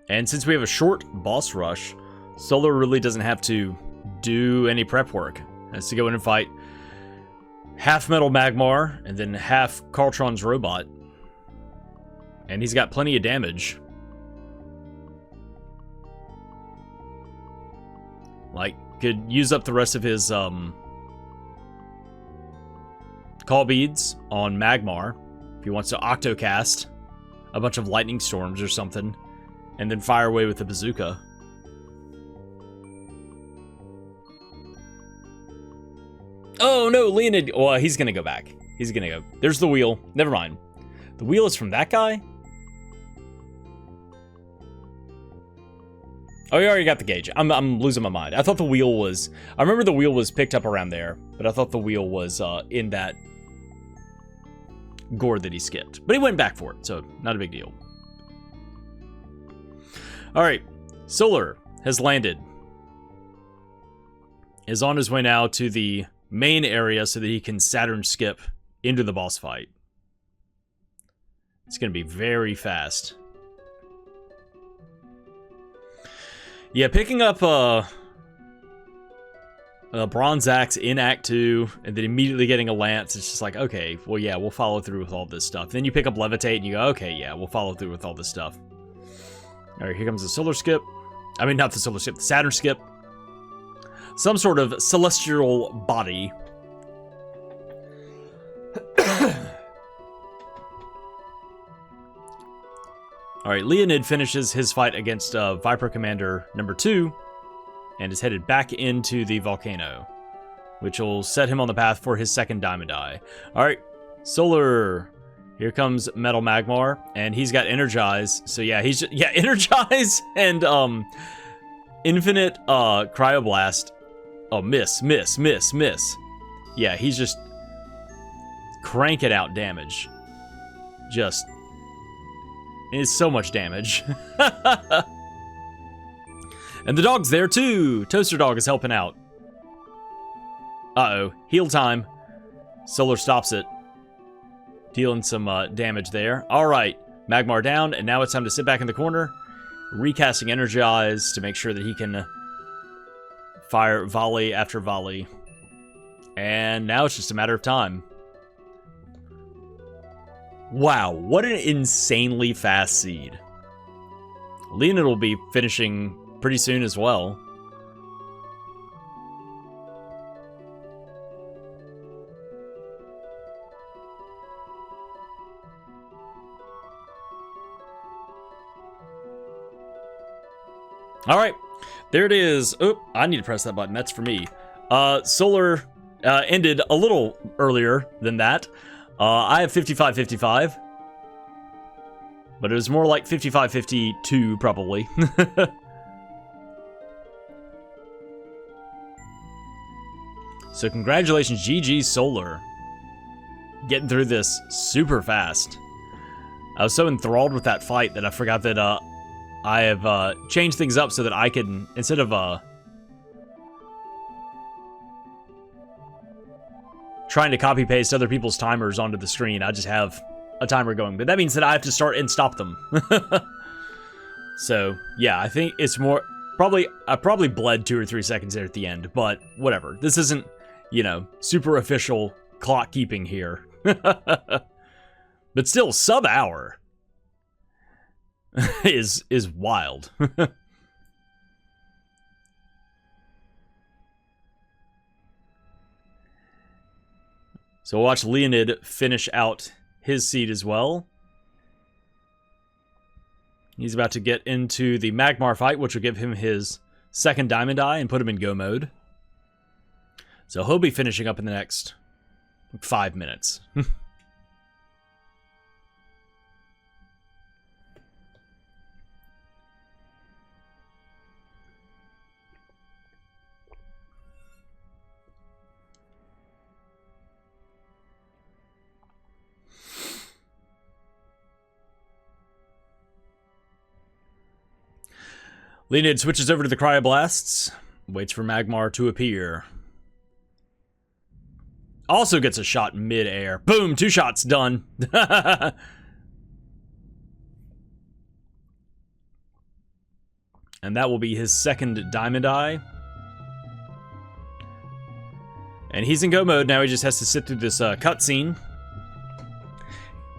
And since we have a short boss rush, Solar really doesn't have to do any prep work. Has to go in and fight half Metal Magmar and then half Carltron's robot. And he's got plenty of damage. Like, could use up the rest of his call beads on Magmar if he wants to octocast a bunch of lightning storms or something, and then fire away with the bazooka. Oh no, Leoned. Well, he's gonna go back. He's gonna go. There's the wheel. Never mind. The wheel is from that guy? Oh, you already got the gauge. I'm losing my mind. I thought the wheel was... I remember the wheel was picked up around there, but I thought the wheel was in that gourd that he skipped. But he went back for it, so not a big deal. Alright, Solar has landed. Is on his way now to the main area so that he can Saturn skip into the boss fight. It's going to be very fast. Yeah, picking up a Bronze Axe in Act 2 and then immediately getting a Lance, it's just like, okay, well, yeah, we'll follow through with all this stuff. Then you pick up Levitate and you go, okay, yeah, we'll follow through with all this stuff. All right, here comes the Solar Skip. I mean, not the Solar Skip, the Saturn Skip. Some sort of celestial body. Alright, Leoned finishes his fight against Viper Commander number 2 and is headed back into the volcano, which will set him on the path for his second Diamond Eye. Alright, Solar. Here comes Metal Magmar, and he's got Energize. So yeah, he's just, yeah, Energize and Infinite Cryoblast. Oh, miss. Yeah, he's just cranking out damage. Just, it's so much damage. And the dog's there too. Toaster Dog is helping out. Uh-oh, heal time. Solar stops it, dealing some damage there. All right, Magmar down, and now it's time to sit back in the corner, recasting Energize to make sure that he can fire volley after volley. And now it's just a matter of time. Wow, what an insanely fast seed. Leoned will be finishing pretty soon as well. All right, there it is. Oh, I need to press that button. That's for me. Solar ended a little earlier than that. I have 55-55. But it was more like 55-52, probably. So congratulations, GG Solar. Getting through this super fast. I was so enthralled with that fight that I forgot that I have changed things up so that I can, instead of trying to copy-paste other people's timers onto the screen, I just have a timer going, but that means that I have to start and stop them. So yeah, I think it's more I probably bled 2 or 3 seconds there at the end, but whatever. This isn't, you know, super official clock keeping here. But still, sub-hour is wild. So watch Leoned finish out his seed as well. He's about to get into the Magmar fight, which will give him his second diamond eye and put him in go mode. So he'll be finishing up in the next 5 minutes. Leoned switches over to the Cryoblasts, waits for Magmar to appear. Also gets a shot mid-air. Boom, 2 shots done. And that will be his second diamond eye. And he's in go mode now. He just has to sit through this cutscene.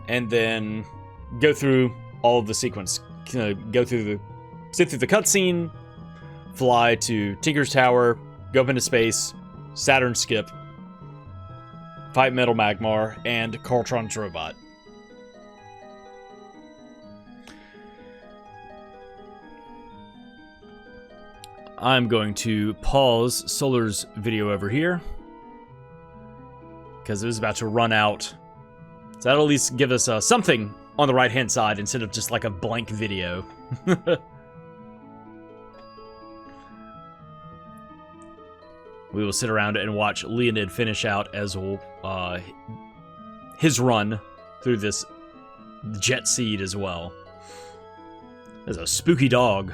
And then go through all of the sequence. Sit through the cutscene, fly to Tinker's Tower, go up into space, Saturn skip, fight Metal Magmar, and Carltron's robot. I'm going to pause Solar's video over here, because it was about to run out. So that'll at least give us something on the right-hand side instead of just like a blank video. We will sit around and watch Leoned finish out as his run through this jet seed as well. There's a spooky dog.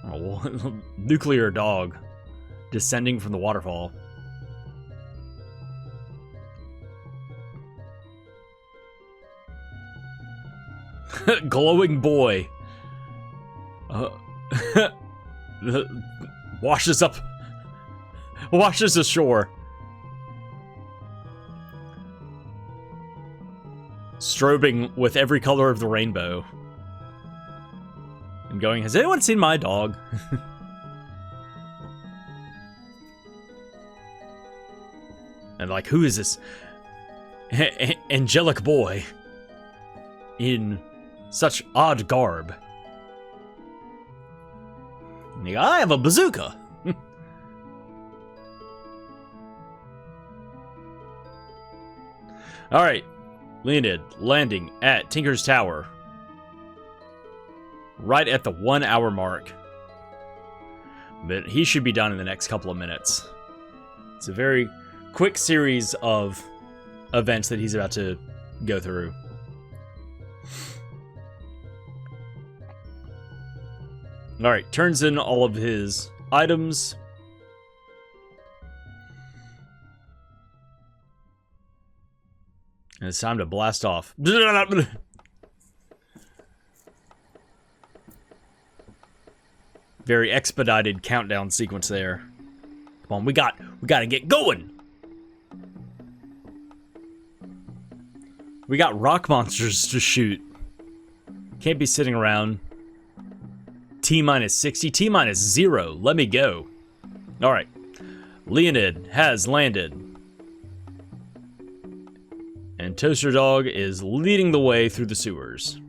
Oh, nuclear dog descending from the waterfall. Glowing boy. Washes up. Washes ashore. Strobing with every color of the rainbow. And going, has anyone seen my dog? And like, who is this angelic boy in such odd garb? And he, I have a bazooka. Alright, Leoned landing at Tinker's Tower. Right at the 1 hour mark. But he should be done in the next couple of minutes. It's a very quick series of events that he's about to go through. Alright, turns in all of his items. And it's time to blast off. Very expedited countdown sequence there. Come on, we gotta get going. We got rock monsters to shoot. Can't be sitting around. T-minus 60, T-minus 0. Let me go. Alright. Leoned has landed. And Toaster Dog is leading the way through the sewers.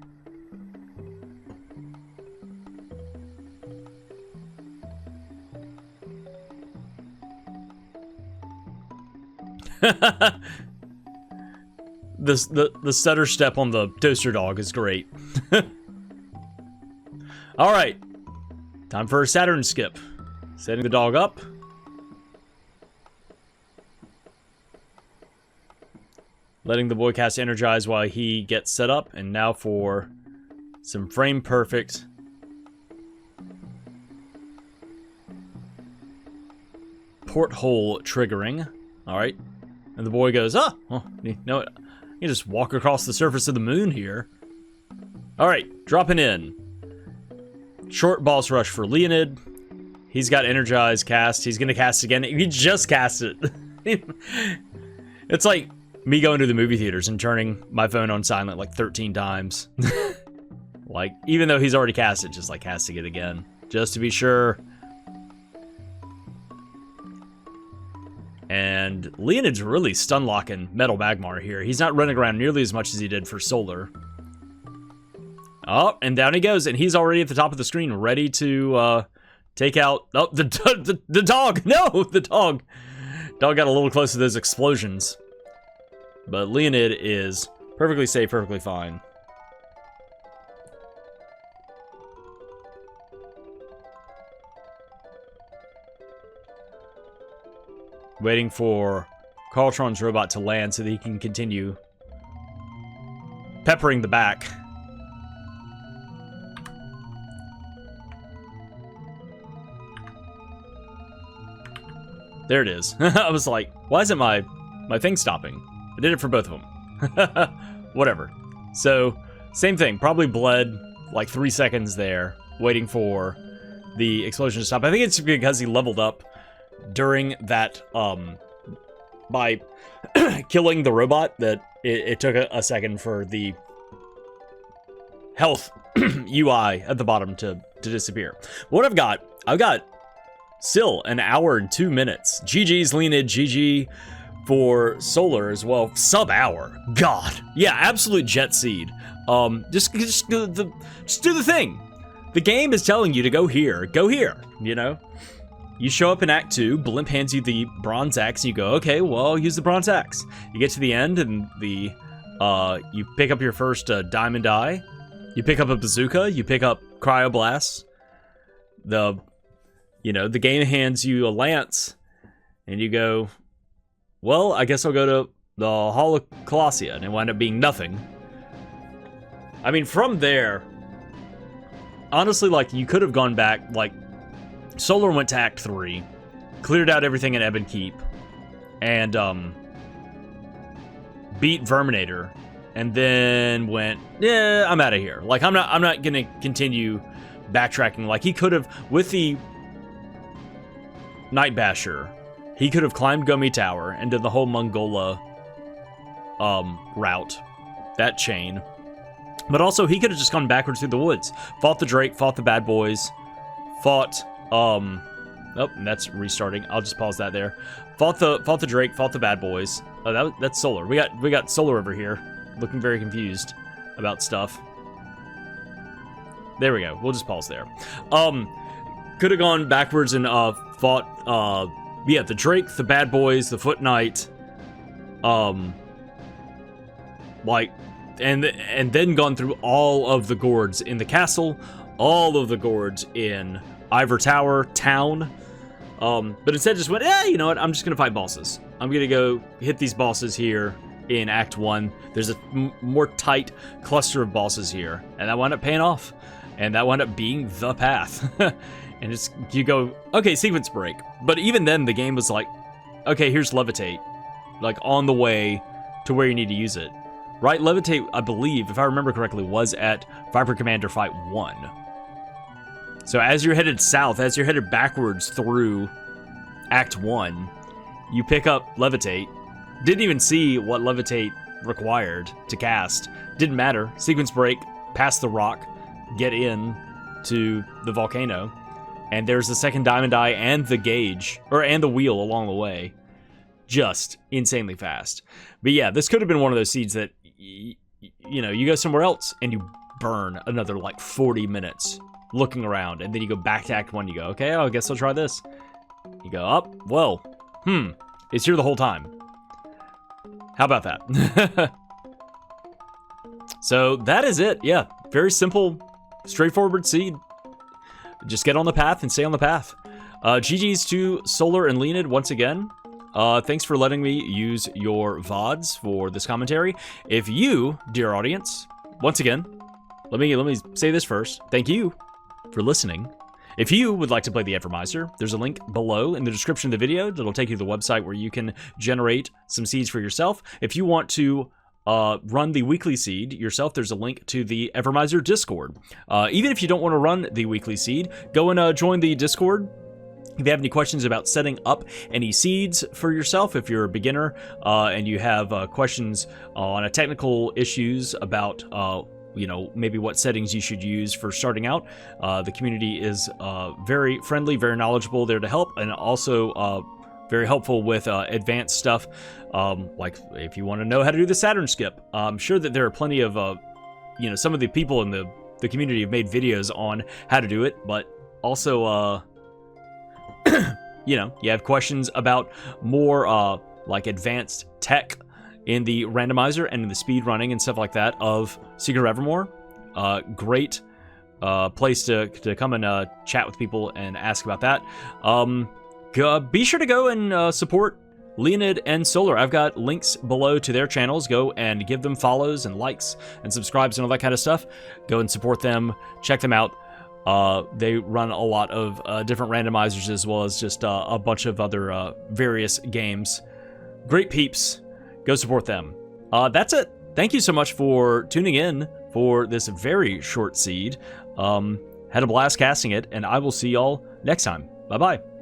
The stutter step on the toaster dog is great. All right, time for a Saturn skip. Setting the dog up. Letting the boy cast energize while he gets set up, and now for some frame perfect porthole triggering. All right, and the boy goes, "Oh, well, you know what? You just walk across the surface of the moon here." All right, dropping in. Short boss rush for Leoned. He's got energize cast. He's gonna cast again. He just cast it. It's like me going to the movie theaters and turning my phone on silent like 13 times. Like, even though he's already cast it, just like casting it again, just to be sure. And Leonid's really stun locking Metal Magmar here. He's not running around nearly as much as he did for Solar. Oh, and down he goes, and he's already at the top of the screen, ready to take out... Oh, the dog! No, the dog! Dog got a little close to those explosions. But Leonid is perfectly safe, perfectly fine. Waiting for Carltron's robot to land so that he can continue peppering the back. There it is. I was like, why isn't my thing stopping? I did it for both of them. Whatever. So, same thing. Probably bled like 3 seconds there, waiting for the explosion to stop. I think it's because he leveled up during that, by killing the robot, that it took a second for the health UI at the bottom to disappear. What I've got still an hour and 2 minutes. GG's Leonid, GG for Solar as well. Sub-hour. God. Yeah, absolute jet seed. Just do the thing. The game is telling you to go here, you know? You show up in Act 2, Blimp hands you the bronze axe, and you go, okay, well, I'll use the bronze axe. You get to the end, and you pick up your first diamond eye. You pick up a bazooka, you pick up cryoblast. The game hands you a lance, and you go, well, I guess I'll go to the Hall of Colossia, and it wound up being nothing. I mean, from there, honestly, like, you could have gone back, like, Solar went to Act 3, cleared out everything in Ebon Keep, and, beat Verminator, and then went, yeah, I'm out of here. Like, I'm not gonna continue backtracking. Like, he could have, with the Night Basher, he could have climbed Gomi Tower and did the whole Mongola route, that chain. But also, he could have just gone backwards through the woods, fought the Drake, fought the bad boys, fought oh, and that's restarting. I'll just pause that there. Fought the Drake, fought the bad boys. Oh, that's Solar. We got Solar over here, looking very confused about stuff. There we go. We'll just pause there. Could have gone backwards and fought the Drake, the bad boys, the Foot Knight, like, and then gone through all of the Gourds in the castle, all of the Gourds in Ivor Tower town, but instead just went, you know what, I'm just gonna fight bosses. I'm gonna go hit these bosses here in Act 1. There's a more tight cluster of bosses here, and that wound up paying off, and that wound up being the path. And it's, you go, okay, sequence break. But even then, the game was like, okay, here's Levitate, like, on the way to where you need to use it. Right, Levitate, I believe, if I remember correctly, was at Viper Commander Fight 1. So as you're headed south, as you're headed backwards through Act 1, you pick up Levitate. Didn't even see what Levitate required to cast. Didn't matter. Sequence break, pass the rock, get in to the volcano, and there's the second diamond eye and the gauge, and the wheel along the way. Just insanely fast. But yeah, this could have been one of those seeds that, you know, you go somewhere else and you burn another like 40 minutes looking around, and then you go back to Act 1, you go, okay, I guess I'll try this. You go, well, it's here the whole time. How about that? So that is it. Yeah, very simple, straightforward seed. Just get on the path and stay on the path. GG's to Solar and Leoned once again. Thanks for letting me use your VODs for this commentary. If you, dear audience, once again, let me say this first. Thank you for listening. If you would like to play the Evermizer, there's a link below in the description of the video that'll take you to the website where you can generate some seeds for yourself. If you want to run the weekly seed yourself, there's a link to the Evermizer Discord. Even if you don't want to run the weekly seed, go and join the Discord. If you have any questions about setting up any seeds for yourself, if you're a beginner and you have questions on technical issues about you know, maybe what settings you should use for starting out, the community is very friendly, very knowledgeable, there to help, and also very helpful with advanced stuff, like if you want to know how to do the Saturn skip. I'm sure that there are plenty of, you know, some of the people in the community have made videos on how to do it, but also, you know, you have questions about more like advanced tech in the randomizer and in the speed running and stuff like that of Secret of Evermore. Great place to come and chat with people and ask about that. Be sure to go and support Leoned and Solar. I've got links below to their channels. Go and give them follows and likes and subscribes and all that kind of stuff. Go and support them. Check them out. They run a lot of different randomizers as well as just a bunch of other various games. Great peeps. Go support them. That's it. Thank you so much for tuning in for this very short seed. Had a blast casting it, and I will see y'all next time. Bye-bye.